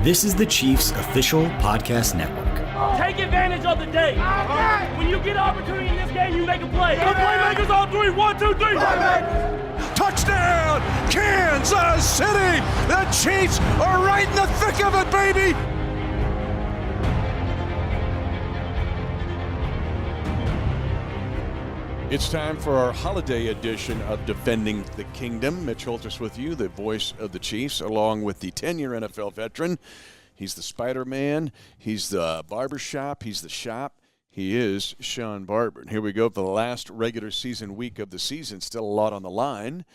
This is the Chiefs official podcast network. Take advantage of the day. When you get an opportunity in this game, you make a play. The playmakers on three. 1, 2, 3. Touchdown, Kansas City! The Chiefs are right in the thick of it, baby! It's time for our holiday edition of Defending the Kingdom. Mitch Holthus with you, the voice of the Chiefs, along with the 10-year NFL veteran. He's the Spider-Man. He's the barbershop. He's the shop. He is Shawn Barber. And here we go for the last regular season week of the season. Still a lot on the line.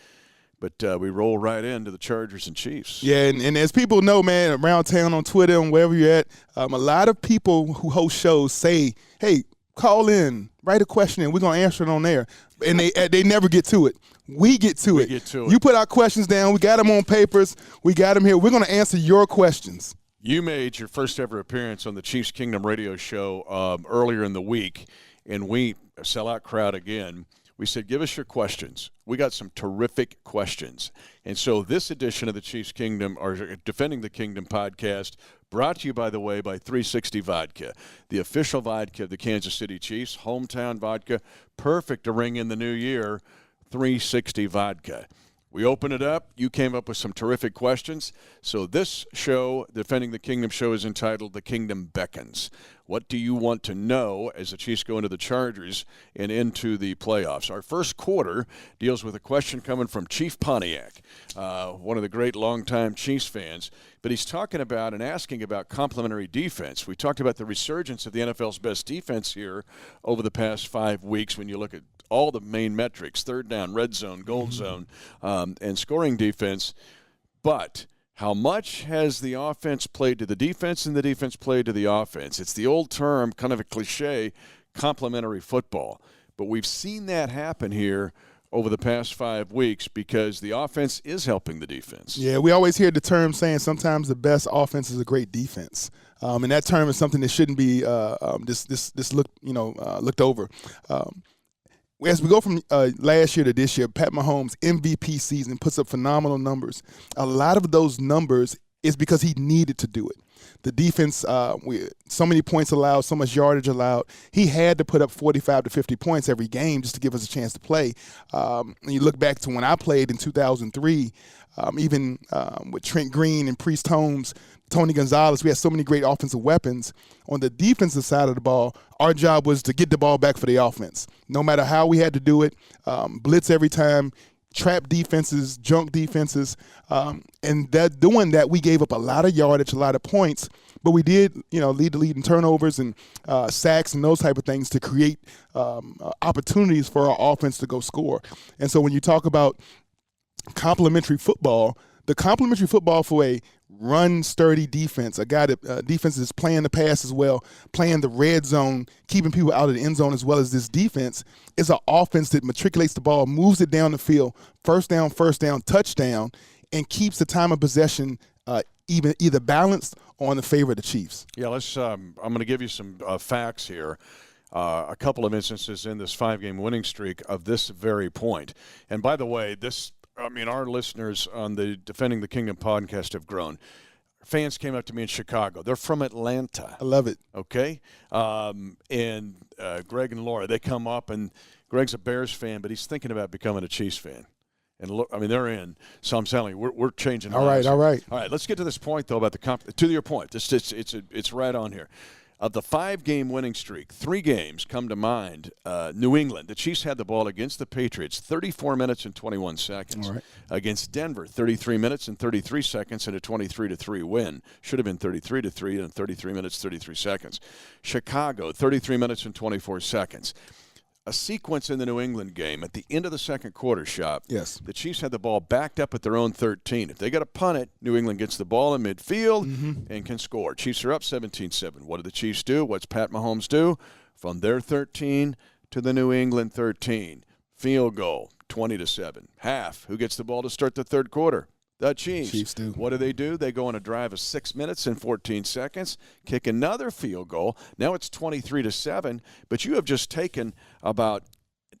But we roll right into the Chargers and Chiefs. Yeah, and as people know, man, around town on Twitter and wherever you're at, a lot of people who host shows say, hey, call in, write a question, and we're going to answer it on there. And they never get to it. We get to it. You put our questions down. We got them on papers. We got them here. We're going to answer your questions. You made your first ever appearance on the Chiefs Kingdom radio show earlier in the week, and we, a sellout crowd again, we said, give us your questions. We got some terrific questions. And so this edition of the Chiefs Kingdom, or Defending the Kingdom podcast, brought to you, by the way, by 360 Vodka, the official vodka of the Kansas City Chiefs, hometown vodka, perfect to ring in the new year, 360 Vodka. We open it up. You came up with some terrific questions. So this show, Defending the Kingdom show, is entitled The Kingdom Beckons. What do you want to know as the Chiefs go into the Chargers and into the playoffs? Our first quarter deals with a question coming from Chief Pontiac, one of the great longtime Chiefs fans. But he's talking about and asking about complementary defense. We talked about the resurgence of the NFL's best defense here over the past 5 weeks when you look at all the main metrics, third down, red zone, gold zone, and scoring defense. But how much has the offense played to the defense and the defense played to the offense? It's the old term, kind of a cliche, complementary football. But we've seen that happen here over the past 5 weeks because the offense is helping the defense. Yeah, we always hear the term saying sometimes the best offense is a great defense. And that term is something that shouldn't be looked over. As we go from last year to this year, Pat Mahomes' MVP season puts up phenomenal numbers. A lot of those numbers is because he needed to do it. The defense, so many points allowed, so much yardage allowed. He had to put up 45 to 50 points every game just to give us a chance to play. And you look back to when I played in 2003, even with Trent Green and Priest Holmes, Tony Gonzalez, we had so many great offensive weapons. On the defensive side of the ball, our job was to get the ball back for the offense. No matter how we had to do it, blitz every time, trap defenses, junk defenses, and doing that, we gave up a lot of yardage, a lot of points, but we did, lead the lead in turnovers and sacks and those type of things to create opportunities for our offense to go score. And so when you talk about complementary football, the complementary football for a run-sturdy defense, a guy that defense is playing the pass as well, playing the red zone, keeping people out of the end zone as well as this defense, is an offense that matriculates the ball, moves it down the field, first down, touchdown, and keeps the time of possession either balanced or in the favor of the Chiefs. Yeah, I'm going to give you some facts here. A couple of instances in this 5-game winning streak of this very point. And by the way, our listeners on the Defending the Kingdom podcast have grown. Fans came up to me in Chicago. They're from Atlanta. I love it. Okay? And Greg and Laura, they come up, and Greg's a Bears fan, but he's thinking about becoming a Chiefs fan. And look, they're in. So I'm telling you, we're changing lives. All right. All right, let's get to this point, though, about to your point. It's right on here. Of the 5-game winning streak, 3 games come to mind. New England, the Chiefs had the ball against the Patriots 34 minutes and 21 seconds. All right. Against Denver, 33 minutes and 33 seconds and a 23-3 win. Should have been 33-3 and 33 minutes, 33 seconds. Chicago, 33 minutes and 24 seconds. A sequence in the New England game at the end of the second quarter, Shop. Yes. The Chiefs had the ball backed up at their own 13. If they got to punt it, New England gets the ball in midfield and can score. Chiefs are up 17-7. What do the Chiefs do? What's Pat Mahomes do? From their 13 to the New England 13. Field goal, 20-7. Half. Who gets the ball to start the third quarter? The Chiefs. Chiefs do. What do? They go on a drive of 6 minutes and 14 seconds, kick another field goal. Now it's 23-7, but you have just taken about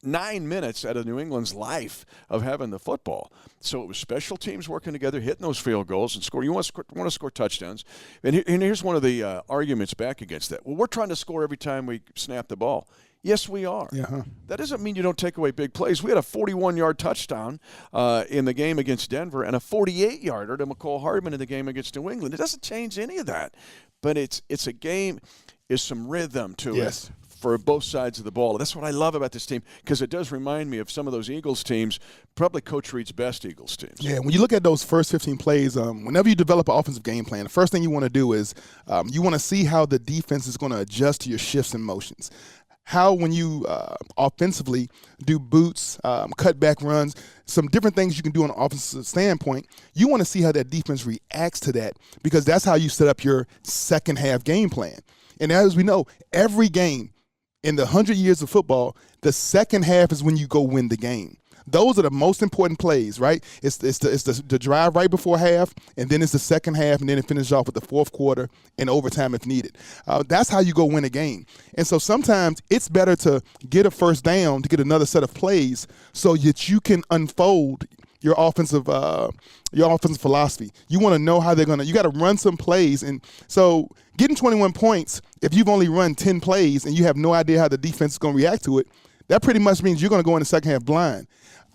9 minutes out of New England's life of having the football. So it was special teams working together, hitting those field goals and score. You want to score touchdowns. And here's one of the arguments back against that. Well, we're trying to score every time we snap the ball. Yes, we are. Yeah. That doesn't mean you don't take away big plays. We had a 41-yard touchdown in the game against Denver and a 48-yarder to McCole Hardman in the game against New England. It doesn't change any of that. But it's a game, is some rhythm to it for both sides of the ball. That's what I love about this team, because it does remind me of some of those Eagles teams, probably Coach Reid's best Eagles teams. Yeah, when you look at those first 15 plays, whenever you develop an offensive game plan, the first thing you want to do is you want to see how the defense is going to adjust to your shifts and motions. How, when you offensively do boots, cutback runs, some different things you can do on an offensive standpoint, you want to see how that defense reacts to that, because that's how you set up your second half game plan. And as we know, every game in the 100 years of football, the second half is when you go win the game. Those are the most important plays, right? It's the drive right before half, and then it's the second half, and then it finishes off with the fourth quarter and overtime if needed. That's how you go win a game. And so sometimes it's better to get a first down to get another set of plays so that you can unfold your offensive philosophy. You want to know how they're going to – you got to run some plays. And so getting 21 points, if you've only run 10 plays and you have no idea how the defense is going to react to it, that pretty much means you're going to go in the second half blind.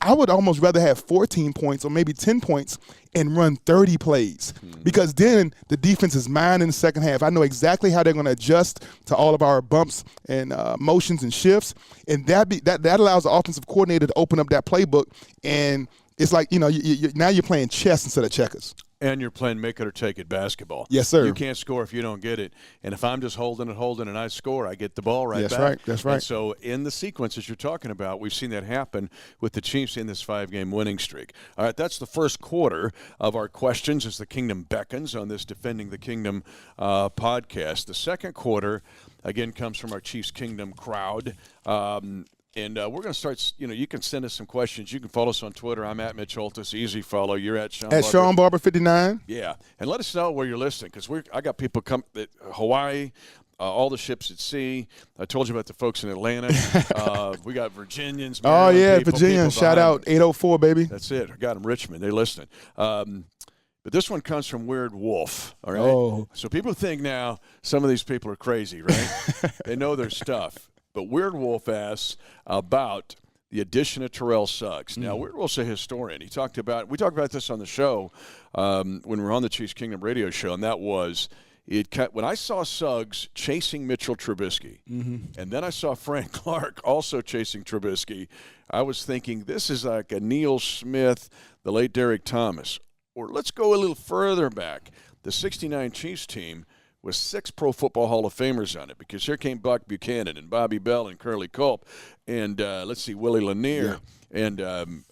I would almost rather have 14 points or maybe 10 points and run 30 plays, because then the defense is mine in the second half. I know exactly how they're going to adjust to all of our bumps and motions and shifts, and that allows the offensive coordinator to open up that playbook, and it's like, now you're playing chess instead of checkers. And you're playing make it or take it basketball. Yes, sir. You can't score if you don't get it. And if I'm just holding and I score, I get the ball right back. That's right. And so in the sequences you're talking about, we've seen that happen with the Chiefs in this 5-game winning streak. All right, that's the first quarter of our questions as the Kingdom beckons on this Defending the Kingdom podcast. The second quarter, again, comes from our Chiefs Kingdom crowd. And we're going to start, you can send us some questions. You can follow us on Twitter. I'm at Mitch Holthus. Easy follow. You're at Shawn Barber. At Shawn Barber 59. Yeah. And let us know where you're listening, because I got people come Hawaii, all the ships at sea. I told you about the folks in Atlanta. We got Virginians. Oh, yeah, people, Virginians. Shout out 804, baby. That's it. I got them, Richmond. They're listening. But this one comes from Weird Wolf, all right? Oh. So people think now some of these people are crazy, right? They know their stuff. But Weird Wolf asks about the addition of Terrell Suggs. Now, Weird Wolf's a historian. We talked about this on the show when we were on the Chiefs Kingdom radio show, and that was when I saw Suggs chasing Mitchell Trubisky, and then I saw Frank Clark also chasing Trubisky, I was thinking this is like a Neil Smith, the late Derek Thomas. Or let's go a little further back. The 69 Chiefs team with 6 Pro Football Hall of Famers on it, because here came Buck Buchanan and Bobby Bell and Curly Culp and, Willie Lanier. Yeah. And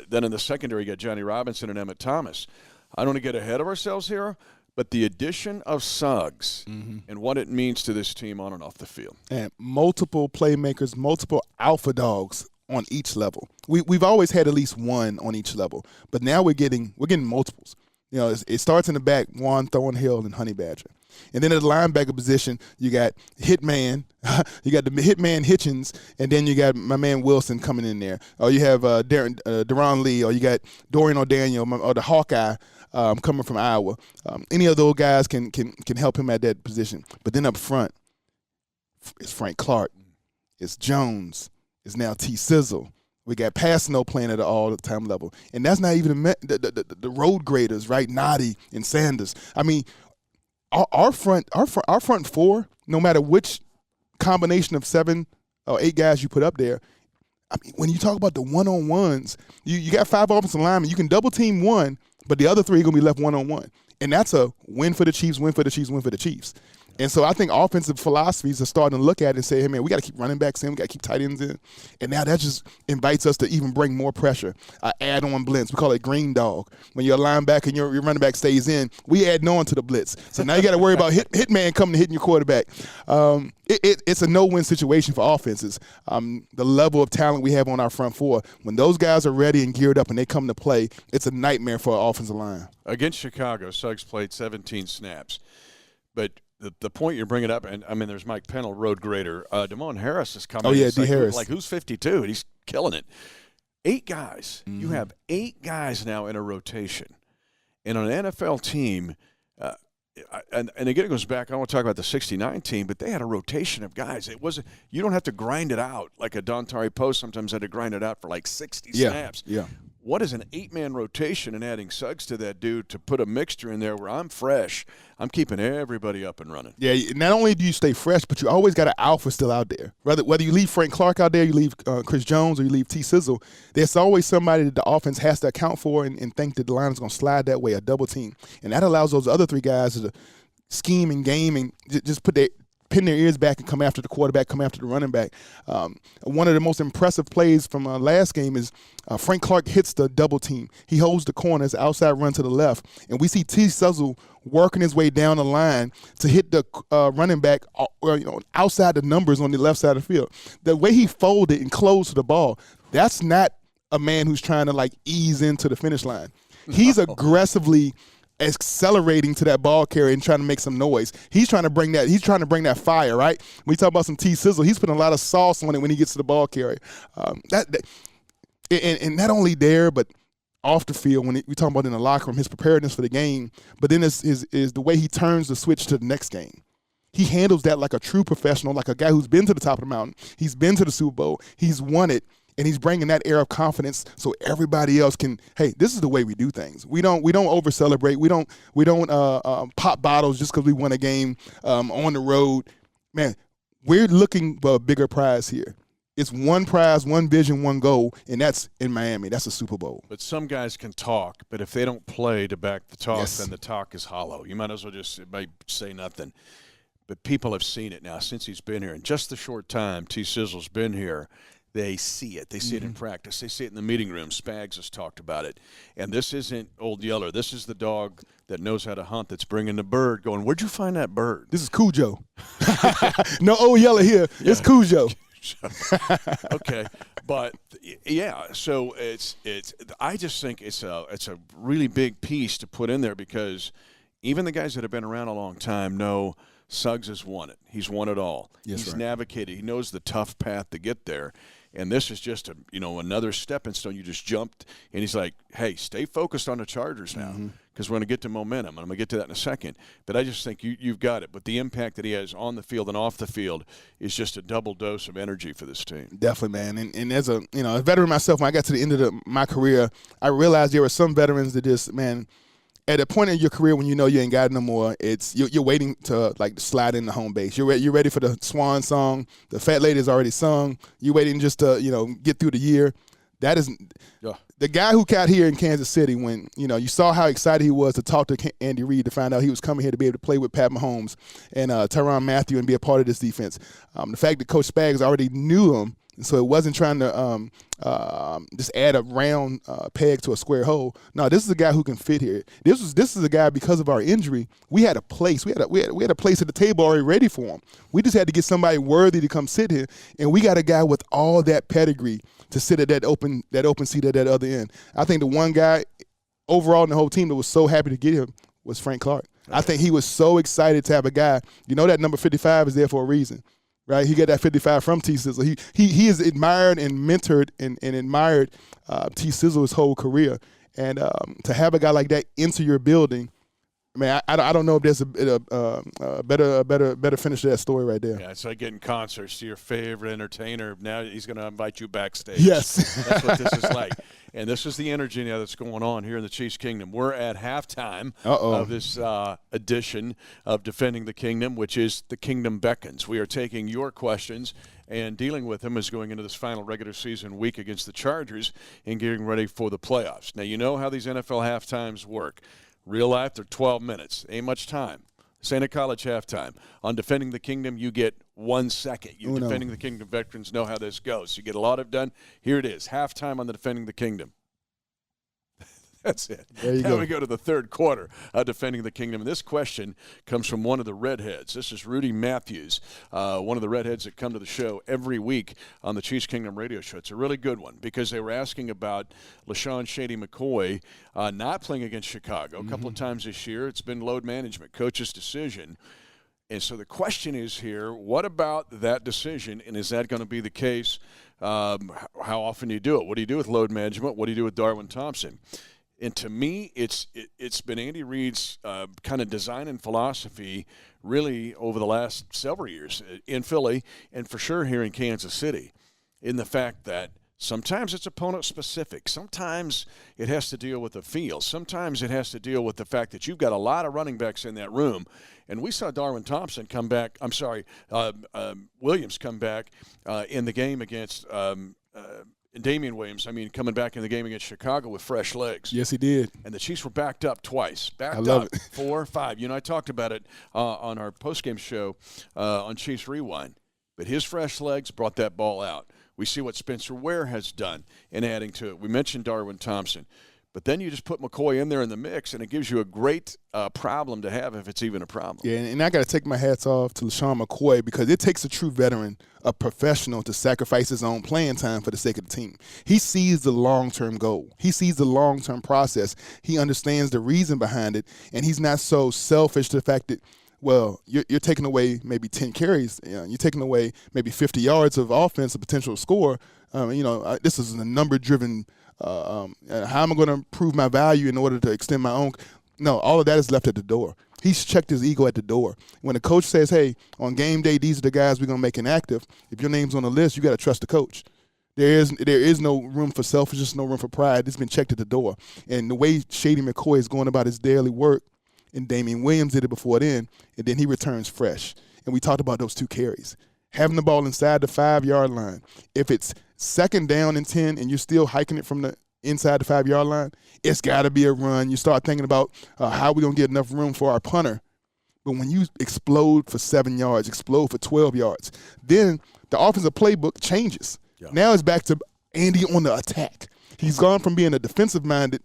then in the secondary, you got Johnny Robinson and Emmett Thomas. I don't want to get ahead of ourselves here, but the addition of Suggs and what it means to this team on and off the field. And multiple playmakers, multiple alpha dogs on each level. We've always had at least one on each level, but now we're getting multiples. It starts in the back, Juan Thornhill and Honey Badger. And then at the linebacker position, you got Hitman, you got the Hitman Hitchens, and then you got my man Wilson coming in there. Or you have Deron Lee, or you got Dorian O'Daniel, or the Hawkeye coming from Iowa. Any of those guys can help him at that position. But then up front, it's Frank Clark, it's Jones, it's now T. Sizzle. We got Passano playing at an all-time level. And that's not even the road graders, right? Noddy and Sanders. I mean, our front four, no matter which combination of 7 or 8 guys you put up there, I mean, when you talk about the one-on-ones, you got 5 offensive linemen. You can double team one, but the other 3 are going to be left one-on-one. And that's a win for the Chiefs, win for the Chiefs, win for the Chiefs. And so I think offensive philosophies are starting to look at it and say, hey, man, we got to keep running backs in. We got to keep tight ends in. And now that just invites us to even bring more pressure. Add-on blitz. We call it green dog. When you're a linebacker and your running back stays in, we add on to the blitz. So now you got to worry about hitman coming to hitting your quarterback. It's a no-win situation for offenses. The level of talent we have on our front four, when those guys are ready and geared up and they come to play, it's a nightmare for an offensive line. Against Chicago, Suggs played 17 snaps. But the point you're bringing up, and I mean, there's Mike Pennell, road grader. Damone Harris is coming. Oh, yeah, It's D. like, Harris. Like, who's 52? And he's killing it. 8 guys. Mm-hmm. You have 8 guys now in a rotation. And on an NFL team, and again, it goes back, I don't want to talk about the 69 team, but they had a rotation of guys. It wasn't, you don't have to grind it out like a Dontari Post sometimes had to grind it out for like 60 snaps. Yeah. What is an 8-man rotation and adding Suggs to that dude to put a mixture in there where I'm fresh, I'm keeping everybody up and running. Yeah, not only do you stay fresh, but you always got an alpha still out there. Whether you leave Frank Clark out there, you leave Chris Jones, or you leave T. Sizzle, there's always somebody that the offense has to account for and think that the line is going to slide that way, a double team. And that allows those other 3 guys to scheme and game and just pin their ears back and come after the quarterback, come after the running back. One of the most impressive plays from last game is Frank Clark hits the double team. He holds the corner, it's an outside run to the left, and we see T. Sizzle working his way down the line to hit the running back outside the numbers on the left side of the field. The way he folded and closed to the ball, that's not a man who's trying to like ease into the finish line. He's aggressively accelerating to that ball carrier and trying to make some noise. He's trying to bring that fire, right? When we talk about some T. Sizzle, he's putting a lot of sauce on it when he gets to the ball carrier. And not only there, but off the field, when we talk about in the locker room, his preparedness for the game, but then is the way he turns the switch to the next game. He handles that like a true professional, like a guy who's been to the top of the mountain. He's been to the Super Bowl. He's won it. And he's bringing that air of confidence so everybody else can, hey, this is the way we do things. We don't over celebrate. We don't pop bottles just because we won a game on the road. Man, we're looking for a bigger prize here. It's one prize, one vision, one goal, and that's in Miami. That's a Super Bowl. But some guys can talk, but if they don't play to back the talk, Yes. then the talk is hollow. You might as well just say nothing. But people have seen it now since he's been here. In just the short time T. Sizzle's been here, they see it. They see it in practice. They see it in the meeting room. Spags has talked about it. And this isn't Old Yeller. This is the dog that knows how to hunt that's bringing the bird going, where'd you find that bird? This is Cujo. No Old Yeller here. Yeah. It's Cujo. Okay. But, yeah, so it's. I just think it's a really big piece to put in there because even the guys that have been around a long time know Suggs has won it. He's won it all. Yes, He's right. navigated. He knows the tough path to get there. And this is just another stepping stone. You just jumped, and he's like, hey, stay focused on the Chargers now because we're going to get to momentum. And I'm going to get to that in a second. But I just think you've got it. But the impact that he has on the field and off the field is just a double dose of energy for this team. Definitely, man. And as a veteran myself, when I got to the end of my career, I realized there were some veterans that just, man, at a point in your career when you know you ain't got it no more, it's you're waiting to like slide in the home base. You're ready for the swan song. The fat lady's already sung. You're waiting just to get through the year. That is the guy who got here in Kansas City when you saw how excited he was to talk to Andy Reid to find out he was coming here to be able to play with Pat Mahomes and Tyrann Mathieu and be a part of this defense. The fact that Coach Spags already knew him. So it wasn't trying to just add a round peg to a square hole. No, this is a guy who can fit here. This is a guy, because of our injury, we had a place. We had a place at the table already ready for him. We just had to get somebody worthy to come sit here, and we got a guy with all that pedigree to sit at that open seat at that other end. I think the one guy overall in the whole team that was so happy to get him was Frank Clark. Okay. I think he was so excited to have a guy. That number 55 is there for a reason. Right, he got that 55 from T. Sizzle. He has admired and mentored and admired T. Sizzle his whole career, and to have a guy like that into your building, man, I don't know if there's a better finish to that story right there. Yeah, it's like getting concerts to your favorite entertainer. Now he's going to invite you backstage. Yes, that's what this is like. And this is the energy now that's going on here in the Chiefs Kingdom. We're at halftime of this edition of Defending the Kingdom, which is the Kingdom Beckons. We are taking your questions and dealing with them as going into this final regular season week against the Chargers and getting ready for the playoffs. Now, you know how these NFL halftimes work. Real life, they're 12 minutes. Ain't much time. This ain't a college halftime. On Defending the Kingdom, you get 1 second. You Defending the Kingdom veterans know how this goes. You get a lot of done. Here it is, halftime on the Defending the Kingdom. That's it. Now we go to the third quarter of Defending the Kingdom. And this question comes from one of the redheads. This is Rudy Matthews, one of the redheads that come to the show every week on the Chiefs Kingdom radio show. It's a really good one because they were asking about LaShawn Shady McCoy not playing against Chicago a couple of times this year. It's been load management, coach's decision. And so the question is here, what about that decision, and is that going to be the case? How often do you do it? What do you do with load management? What do you do with Darwin Thompson? And to me, it's been Andy Reid's kind of design and philosophy really over the last several years in Philly and for sure here in Kansas City, in the fact that sometimes it's opponent-specific. Sometimes it has to deal with the field. Sometimes it has to deal with the fact that you've got a lot of running backs in that room. And we saw Darwin Thompson come back – Williams come back in the game against Damian Williams, coming back in the game against Chicago with fresh legs. Yes, he did. And the Chiefs were backed up twice. I love it. 4 5. I talked about it on our postgame show on Chiefs Rewind. But his fresh legs brought that ball out. We see what Spencer Ware has done in adding to it. We mentioned Darwin Thompson. But then you just put McCoy in there in the mix, and it gives you a great problem to have if it's even a problem. Yeah, and I got to take my hats off to LaShawn McCoy because it takes a true veteran, a professional, to sacrifice his own playing time for the sake of the team. He sees the long-term goal. He sees the long-term process. He understands the reason behind it, and he's not so selfish to the fact that, well, you're taking away maybe 10 carries. You're taking away maybe 50 yards of offense, a potential score. This is a number-driven how am I going to prove my value in order to extend my own? No, all of that is left at the door. He's checked his ego at the door. When the coach says, hey, on game day, these are the guys we're going to make inactive, if your name's on the list, you got to trust the coach. There is no room for selfishness, no room for pride. It's been checked at the door. And the way Shady McCoy is going about his daily work, and Damian Williams did it before then, and then he returns fresh. And we talked about those 2 carries. Having the ball inside the 5-yard line. If it's second down and 10 and you're still hiking it from the inside the 5-yard line, it's got to be a run. You start thinking about how we're going to get enough room for our punter. But when you explode for 7 yards, explode for 12 yards, then the offensive playbook changes. Yeah. Now it's back to Andy on the attack. He's gone from being a defensive-minded,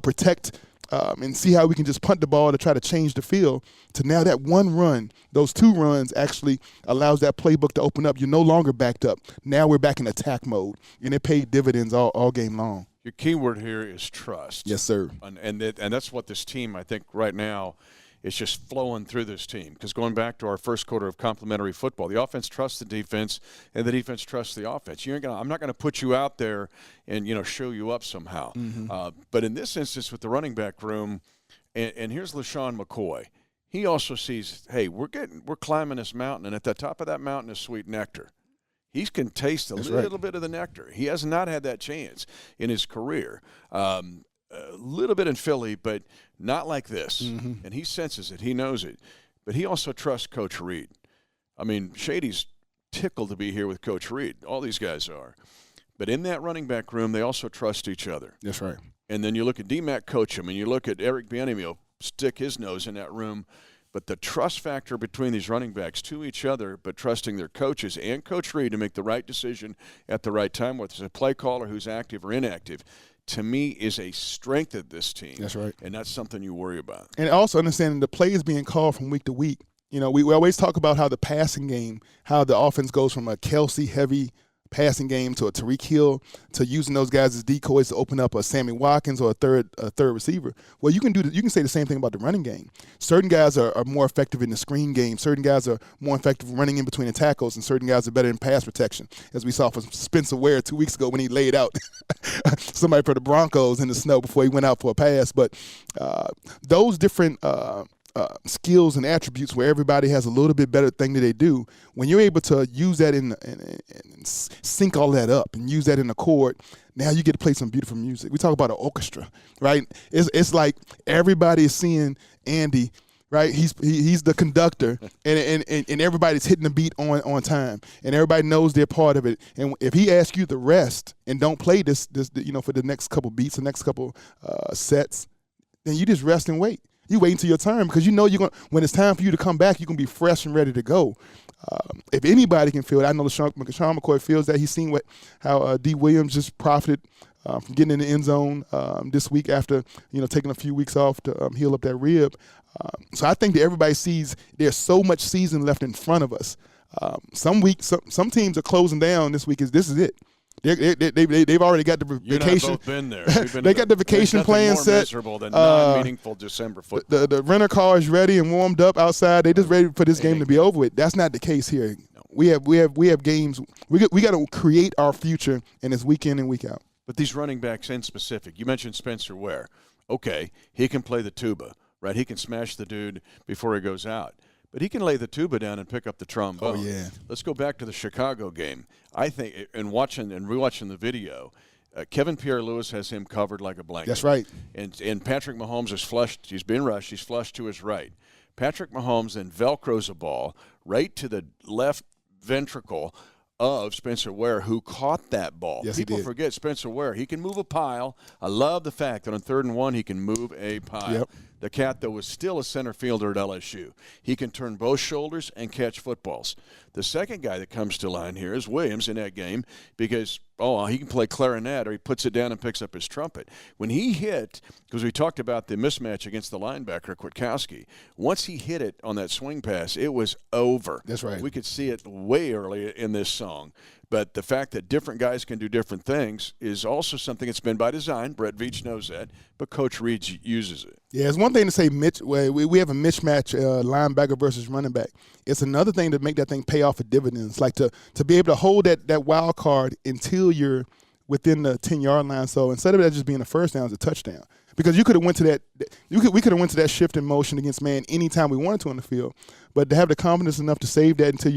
protect and see how we can just punt the ball to try to change the field, to now that one run, those 2 runs actually allows that playbook to open up. You're no longer backed up. Now we're back in attack mode, and it paid dividends all game long. Your key word here is trust. Yes, sir. And that's what this team, I think, right now is just flowing through this team. Because going back to our first quarter of complimentary football, the offense trusts the defense, and the defense trusts the offense. I'm not going to put you out there and show you up somehow. Mm-hmm. But in this instance with the running back room, and here's LaShawn McCoy. He also sees, hey, we're climbing this mountain, and at the top of that mountain is sweet nectar. He can taste a little bit of the nectar. He has not had that chance in his career. A little bit in Philly, but not like this. Mm-hmm. And he senses it. He knows it. But he also trusts Coach Reid. Shady's tickled to be here with Coach Reid. All these guys are. But in that running back room, they also trust each other. That's right. And then you look at D-Mac coach him, and you look at Eric Bieniemy stick his nose in that room. But the trust factor between these running backs to each other, but trusting their coaches and Coach Reid to make the right decision at the right time, whether it's a play caller who's active or inactive, to me is a strength of this team. That's right. And that's something you worry about. And also understanding the play is being called from week to week. We always talk about how the passing game, how the offense goes from a Kelsey-heavy passing game to a Tyreek Hill to using those guys as decoys to open up a Sammy Watkins or a third receiver. Well, you can say the same thing about the running game. Certain guys are more effective in the screen game. Certain guys are more effective running in between the tackles, and certain guys are better in pass protection, as we saw from Spencer Ware 2 weeks ago when he laid out somebody for the Broncos in the snow before he went out for a pass. But those different skills and attributes where everybody has a little bit better thing that they do, when you're able to use that and sync all that up and use that in a chord, now you get to play some beautiful music. We talk about an orchestra, right? It's like everybody is seeing Andy, right? He's the conductor, and everybody's hitting the beat on time, and everybody knows they're part of it. And if he asks you to rest and don't play this for the next couple beats, the next couple sets, then you just rest and wait. You wait until your turn because you're going when it's time for you to come back, you're going to be fresh and ready to go. If anybody can feel it, I know Shawn McCoy feels that. He's seen how D. Williams just profited from getting in the end zone this week after taking a few weeks off to heal up that rib. So I think that everybody sees there's so much season left in front of us. Some teams are closing down this week. This is it. They've already got the vacation. You and I both been there. They got the vacation plan set. There's nothing more miserable than non-meaningful December football. The rental car is ready and warmed up outside. They just ready for this game to be over with. That's not the case here. No. We have games. We got to create our future, and it's week in and week out. But these running backs in specific, you mentioned Spencer Ware. Okay, he can play the tuba, right? He can smash the dude before he goes out. But he can lay the tuba down and pick up the trombone. Oh, yeah. Let's go back to the Chicago game. I think, and rewatching the video, Kevin Pierre-Louis has him covered like a blanket. That's right. And Patrick Mahomes is flushed. He's being rushed. He's flushed to his right. Patrick Mahomes then velcros a ball right to the left ventricle of Spencer Ware, who caught that ball. Yes, People he did. forget Spencer Ware. He can move a pile. I love the fact that on 3rd and 1, he can move a pile. Yep. The cat, though, was still a center fielder at LSU. He can turn both shoulders and catch footballs. The second guy that comes to line here is Williams in that game because, he can play clarinet or he puts it down and picks up his trumpet. When he hit, because we talked about the mismatch against the linebacker, Kwiatkowski, once he hit it on that swing pass, it was over. That's right. We could see it way early in this song. But the fact that different guys can do different things is also something that's been by design. Brett Veach knows that, but Coach Reed uses it. Yeah, it's one thing to say we have a mismatch linebacker versus running back. It's another thing to make that thing pay off for dividends, like to be able to hold that wild card until you're within the 10-yard line. So instead of that just being a first down, it's a touchdown. Because you could have went to that, we could have went to that shift in motion against man anytime we wanted to on the field, but to have the confidence enough to save that until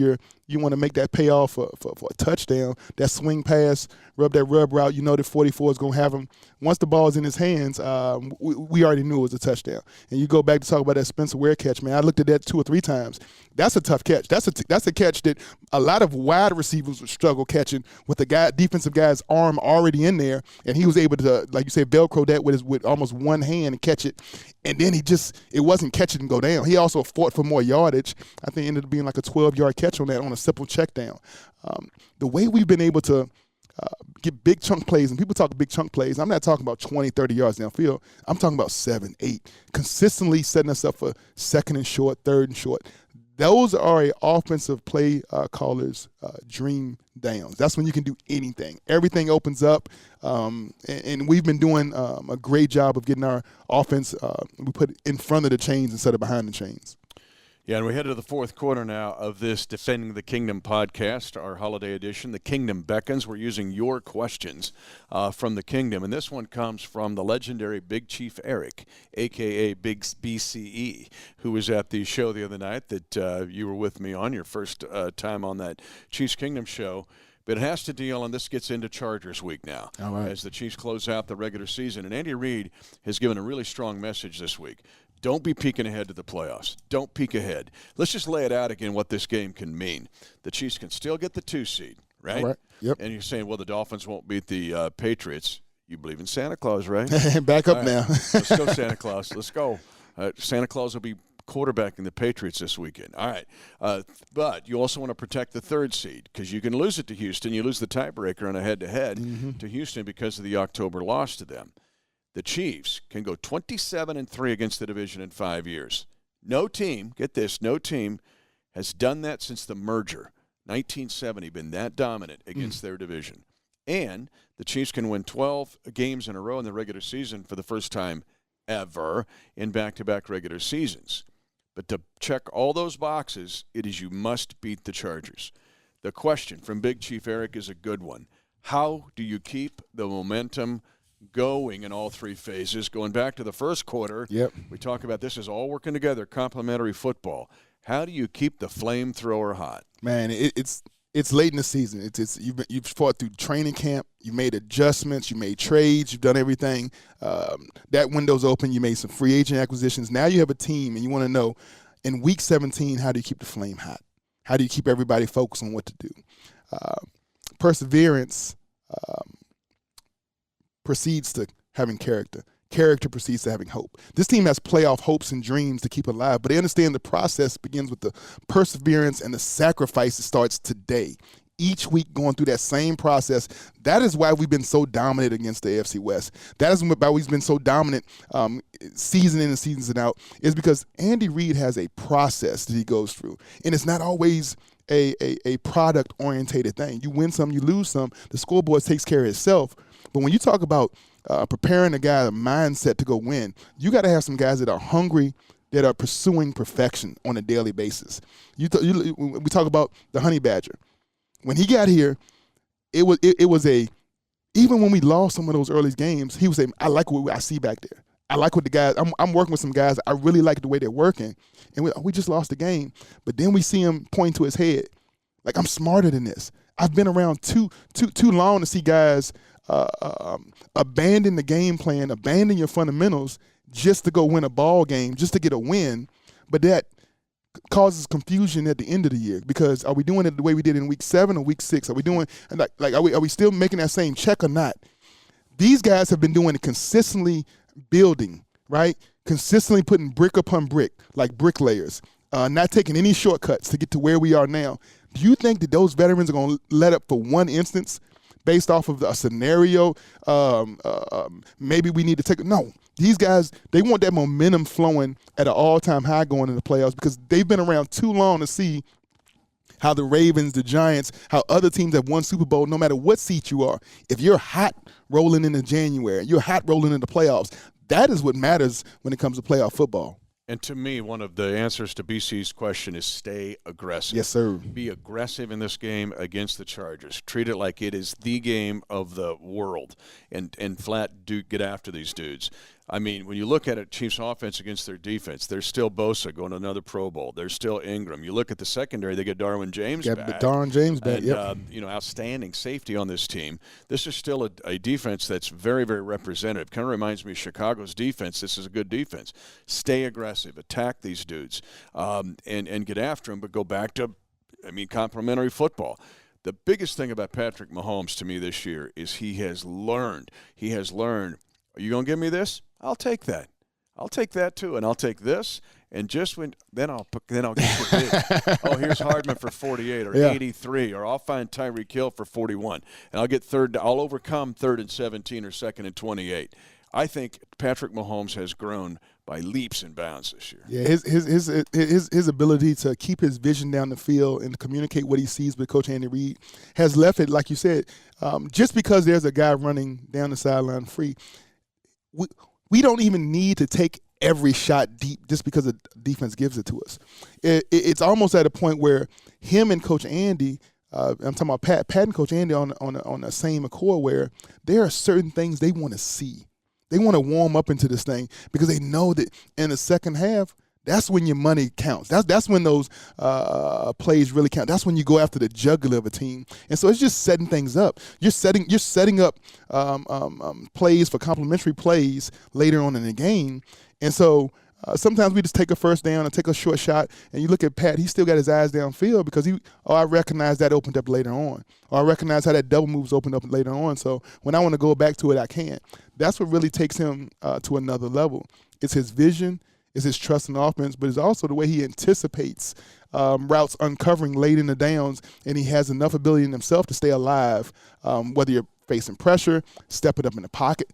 you want to make that payoff for a touchdown, that swing pass, rub route, you know that 44 is going to have him. Once the ball is in his hands, we already knew it was a touchdown. And you go back to talk about that Spencer Ware catch, man. I looked at that 2 or 3 times. That's a tough catch. That's a catch that a lot of wide receivers would struggle catching with the defensive guy's arm already in there, and he was able to, like you said, Velcro that with almost one hand and catch it. And then it wasn't catch it and go down. He also fought for more yardage. I think it ended up being like a 12-yard catch on a simple check down. The way we've been able to get big chunk plays, and people talk big chunk plays, I'm not talking about 20, 30 yards downfield. I'm talking about 7, 8, consistently setting us up for 2nd and short, 3rd and short. Those are a offensive play caller's dream downs. That's when you can do anything. Everything opens up, and we've been doing a great job of getting our offense we put in front of the chains instead of behind the chains. Yeah, and we head to the 4th quarter now of this Defending the Kingdom podcast, our holiday edition, the Kingdom Beckons. We're using your questions from the Kingdom, and this one comes from the legendary Big Chief Eric, a.k.a. Big BCE, who was at the show the other night that you were with me on, your first time on that Chiefs Kingdom show. But it has to deal, and this gets into Chargers week now, as the Chiefs close out the regular season. And Andy Reid has given a really strong message this week. Don't be peeking ahead to the playoffs. Don't peek ahead. Let's just lay it out again what this game can mean. The Chiefs can still get the 2 seed, right? All right. Yep. And you're saying, well, the Dolphins won't beat the Patriots. You believe in Santa Claus, right? Back up now. Let's go, Santa Claus. Let's go. Santa Claus will be quarterbacking the Patriots this weekend. All right. But you also want to protect the 3rd seed because you can lose it to Houston. You lose the tiebreaker on a head-to-head to Houston because of the October loss to them. The Chiefs can go 27-3 against the division in 5 years. No team, get this, no team has done that since the merger. 1970, been that dominant against their division. And the Chiefs can win 12 games in a row in the regular season for the first time ever in back-to-back regular seasons. But to check all those boxes, it is you must beat the Chargers. The question from Big Chief Eric is a good one. How do you keep the momentum going in all 3 phases? Going back to the first quarter, we talk about this is all working together, complementary football. How do you keep the flamethrower hot? Man, it's late in the season. You've fought through training camp. You made adjustments. You made trades. You've done everything. That window's open. You made some free agent acquisitions. Now you have a team, and you want to know, in Week 17, how do you keep the flame hot? How do you keep everybody focused on what to do? Perseverance precedes to having character. Character precedes to having hope. This team has playoff hopes and dreams to keep alive, but they understand the process begins with the perseverance and the sacrifice that starts today. Each week going through that same process. That is why we've been so dominant against the AFC West. That is why we've been so dominant season in and season out, is because Andy Reid has a process that he goes through. And it's not always a product-orientated thing. You win some, you lose some. The scoreboard takes care of itself. But when you talk about preparing a guy, a mindset to go win, you got to have some guys that are hungry, that are pursuing perfection on a daily basis. We talk about the Honey Badger. When he got here, it was even when we lost some of those early games, he was saying, I like what I see back there. I like what the guys, I'm working with some guys, I really like the way they're working. And we just lost the game. But then we see him point to his head. Like, I'm smarter than this. I've been around too long to see guys abandon the game plan, abandon your fundamentals just to go win a ball game, just to get a win. But that causes confusion at the end of the year, because are we doing it the way we did in week 7 or week 6? Are we doing are we still making that same check or not? These guys have been doing it consistently, building, right? Consistently putting brick upon brick, like bricklayers, not taking any shortcuts to get to where we are now. Do you think that those veterans are going to let up for one instance based off of a scenario? Maybe we need to take it. No. These guys, they want that momentum flowing at an all-time high going into the playoffs, because they've been around too long to see how the Ravens, the Giants, how other teams have won Super Bowl, no matter what seat you are. If you're hot rolling into January, you're hot rolling into playoffs, that is what matters when it comes to playoff football. And to me, one of the answers to BC's question is stay aggressive. Yes, sir. Be aggressive in this game against the Chargers. Treat it like it is the game of the world, and flat get after these dudes. I mean, when you look at it, Chiefs offense against their defense, there's still Bosa going to another Pro Bowl. There's still Ingram. You look at the secondary, they get Darwin James back. Darwin James back, and, outstanding safety on this team. This is still a defense that's very, very representative. Kind of reminds me of Chicago's defense. This is a good defense. Stay aggressive. Attack these dudes and get after them, but go back to, complementary football. The biggest thing about Patrick Mahomes to me this year is he has learned. Are you going to give me this? I'll take that. I'll take that too, and I'll take this. And then I'll get the bid. Oh, here's Hardman for 48 or 83, or I'll find Tyreek Hill for 41, and I'll get third. I'll overcome 3rd and 17 or 2nd and 28. I think Patrick Mahomes has grown by leaps and bounds this year. Yeah, his ability to keep his vision down the field and to communicate what he sees with Coach Andy Reid has left it, like you said, just because there's a guy running down the sideline free. We don't even need to take every shot deep just because the defense gives it to us. It's almost at a point where him and Coach Andy, I'm talking about Pat and Coach Andy on the same accord, where there are certain things they want to see. They want to warm up into this thing because they know that in the second half, that's when your money counts. That's when those plays really count. That's when you go after the jugular of a team. And so it's just setting things up. You're setting up plays for complementary plays later on in the game. And so sometimes we just take a first down and take a short shot. And you look at Pat, he still got his eyes downfield because I recognize that opened up later on. Or I recognize how that double moves opened up later on. So when I want to go back to it, I can. That's what really takes him to another level. It's his vision. It's his trust in offense, but it's also the way he anticipates routes uncovering late in the downs, and he has enough ability in himself to stay alive, whether you're facing pressure, stepping up in the pocket.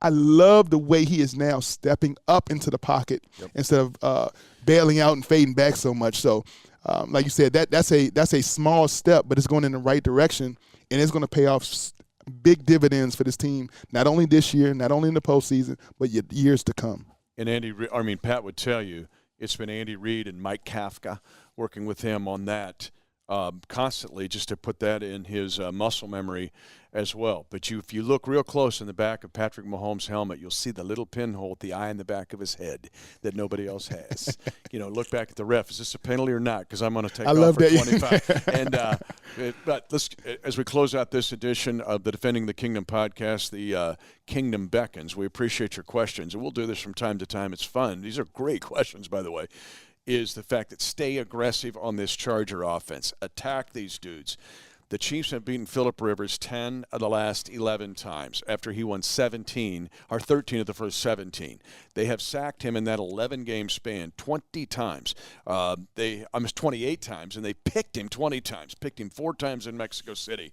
I love the way he is now stepping up into the pocket instead of bailing out and fading back so much. So, like you said, that's a small step, but it's going in the right direction, and it's going to pay off big dividends for this team, not only this year, not only in the postseason, but years to come. And Pat would tell you it's been Andy Reid and Mike Kafka working with him on that constantly, just to put that in his muscle memory as well. But if you look real close in the back of Patrick Mahomes' helmet, you'll see the little pinhole at the eye in the back of his head that nobody else has. Look back at the ref. Is this a penalty or not? Because I'm going to take off for 25. And but let's, as we close out this edition of the Defending the Kingdom podcast, the Kingdom Beckons, we appreciate your questions. And we'll do this from time to time. It's fun. These are great questions, by the way. Is the fact that stay aggressive on this Charger offense. Attack these dudes. The Chiefs have beaten Phillip Rivers 10 of the last 11 times after he won 17 or 13 of the first 17. They have sacked him in that 11-game span 20 times. 28 times, and they picked him 20 times. Picked him 4 times in Mexico City.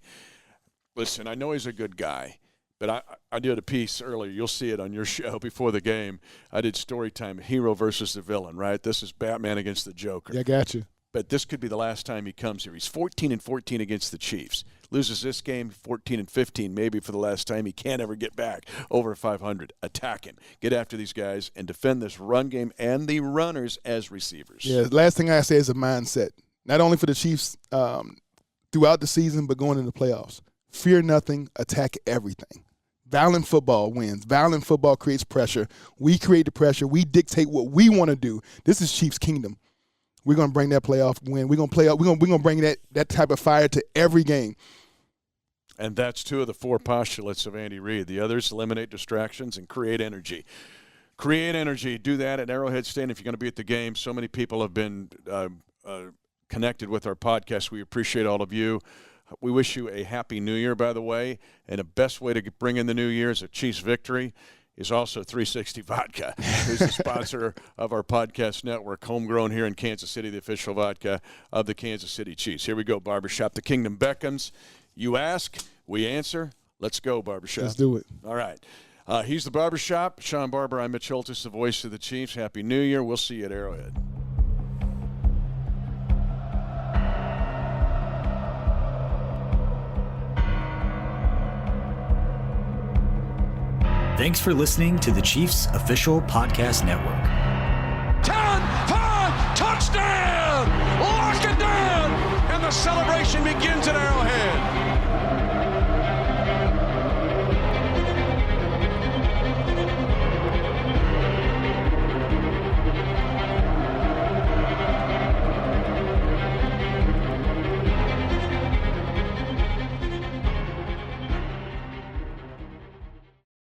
Listen, I know he's a good guy. But I did a piece earlier. You'll see it on your show before the game. I did story time, hero versus the villain, right? This is Batman against the Joker. Yeah, I got you. but this could be the last time he comes here. He's 14-14 against the Chiefs. Loses this game, 14-15, maybe for the last time. He can't ever get back over 500. Attack him. Get after these guys and defend this run game and the runners as receivers. Yeah, the last thing I say is a mindset, not only for the Chiefs throughout the season, but going into the playoffs. Fear nothing, attack everything. Violent football wins. Violent football creates pressure. We create the pressure. We dictate what we want to do. This is Chiefs Kingdom. We're going to bring that playoff win. We're going to play out. We're going to bring that type of fire to every game. And that's 2 of the 4 postulates of Andy Reid. The others, eliminate distractions and create energy. Create energy. Do that at Arrowhead Stadium if you're going to be at the game. So many people have been connected with our podcast. We appreciate all of you. We wish you a happy New Year, by the way. And the best way to bring in the New Year is a Chiefs victory. Is also 360 Vodka, who's the sponsor of our podcast network, homegrown here in Kansas City, the official vodka of the Kansas City Chiefs. Here we go, Barbershop, the Kingdom Beckons. You ask, we answer. Let's go, Barbershop. Let's do it. All right. He's the Barbershop. Shawn Barber, I'm Mitch Holthus, the voice of the Chiefs. Happy New Year. We'll see you at Arrowhead. Thanks for listening to the Chiefs Official Podcast Network. 10-5, touchdown! Lock it down! And the celebration begins at Arrowhead.